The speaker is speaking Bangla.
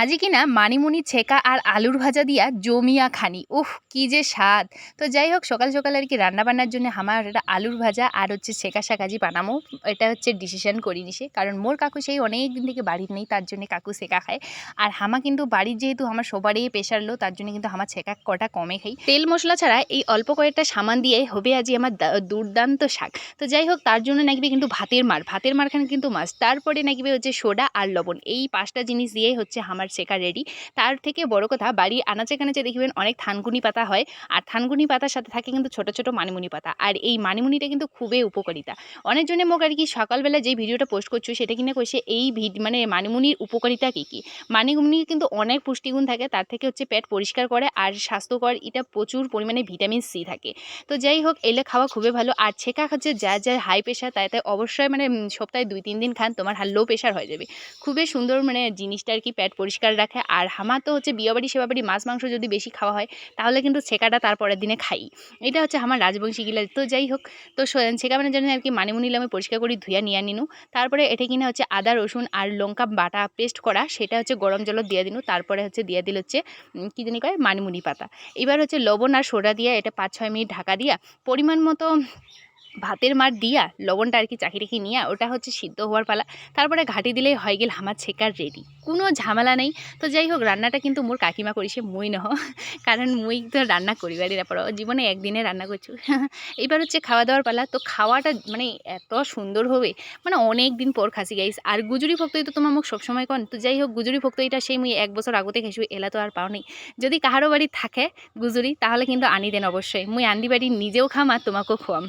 আজি কিনা মানিমুনি ছেঁকা আর আলুর ভাজা দিয়া জমিয়া খানি উফ কি যে স্বাদ। তো যাই হোক সকাল সকাল আর কি রান্না বান্নার জন্য আমার এটা আলুর ভাজা আর হচ্ছে ছেঁকা শাক আজি বানামো। এটা হচ্ছে ডিসিশন করি নিছে কারণ মোর কাকু সেই অনেক দিন থেকে বাড়ির নেই, তার জন্য কাকু ছেঁকা খায়। আর হামা কিন্তু বাড়ির যেহেতু আমার সবারই প্রেশার লো, তার জন্য কিন্তু আমার ছেঁকা কটা কমে খাই। তেল মশলা ছাড়া এই অল্প কয়েকটা সামান দিয়ে হবে আজি আমার দুর্দান্ত শাক। তো যাই হোক তার জন্য নাকি কিন্তু ভাতের মারখানে কিন্তু মাছ, তারপরে নাকি হচ্ছে সোডা আর লবণ, এই পাঁচটা জিনিস দিয়েই হচ্ছে আমার শেখা রেডি। তার থেকে বড় কথা বাড়ির আনাচে কানাচে দেখবেন অনেক থানকুনি পাতা হয়, আর থানকুনি পাতার সাথে থাকে কিন্তু ছোট ছোট মানিমুনি পাতা, আর এই মানিমুনিটা কিন্তু খুবই উপকারিতা। অনেকজনে মোক আর কি সকালবেলা যে ভিডিওটা পোস্ট করছো সেটা কিনে কইছে এই মানে মানিমুনির উপকারিতা কী কী। মানিমুনির কিন্তু অনেক পুষ্টিগুণ থাকে, তার থেকে হচ্ছে পেট পরিষ্কার করে আর স্বাস্থ্যকর, এটা প্রচুর পরিমাণে ভিটামিন সি থাকে। তো যাই হোক এলে খাওয়া খুবই ভালো। আর ছেঁকা হচ্ছে যার হাই প্রেশার তাই অবশ্যই মানে সপ্তাহে 2-3 দিন খান, তোমার লো প্রেশার হয়ে যাবে। খুবই সুন্দর মানে জিনিসটা আর কি পেট পরিষ্কার রাখে। আর আমার তো হচ্ছে বিয়েবাড়ি সেবাবাড়ি মাছ মাংস যদি বেশি খাওয়া হয় তাহলে কিন্তু ছেঁকাটা তারপরের দিনে খাই। এটা হচ্ছে আমার রাজবংশী গিলা। তো যাই হোক তো ছেঁকা বানানোর জন্য আর কি মানিমুনি আমি পরিষ্কার করে ধুইয়া নিয়ে নিনু। তারপরে এটা কিনা হচ্ছে আদা রসুন আর লঙ্কা বাটা পেস্ট করা, সেটা হচ্ছে গরম জলত দিয়ে দিনু। তারপরে হচ্ছে দিয়ে দিল হচ্ছে কী জানি কয় মানিমুনি পাতা। এবার হচ্ছে লবণ আর সোডা দিয়ে এটা 5-6 মিনিট ঢাকা দিয়া পরিমাণ মতো ভাতের মার দিয়া লবণটা আর কি চাকি রেখে নিয়ে ওটা হচ্ছে সিদ্ধ হওয়ার পালা। তারপরে ঘাটি দিলেই হয়ে গেল আমার ছেঁকার রেডি, কোনো ঝামেলা নেই। তো যাই হোক রান্নাটা কিন্তু মোর কাকিমা করিছে, মুই নহ, কারণ মুই তো রান্না করিবারই না পড়ো জীবনে একদিনে রান্না করছি। এবার হচ্ছে খাওয়া দাওয়ার পালা। তো খাওয়াটা মানে এত সুন্দর হবে, মানে অনেক দিন পর খাসি গাইস। আর গুজুরি ভক্তই তো তোমার মুখ সবসময় কন। তো যাই হোক গুজুরি ভক্ত এটা সেই মুই 1 বছর আগতে খাইছি, এলা তো আর পাও নেই। যদি কাহারো বাড়ি থাকে গুজুরি তাহলে কিন্তু আনি দেন অবশ্যই, মুই আন্দি বাড়ি নিজেও খাম আর তোমাকেও খোয়াম।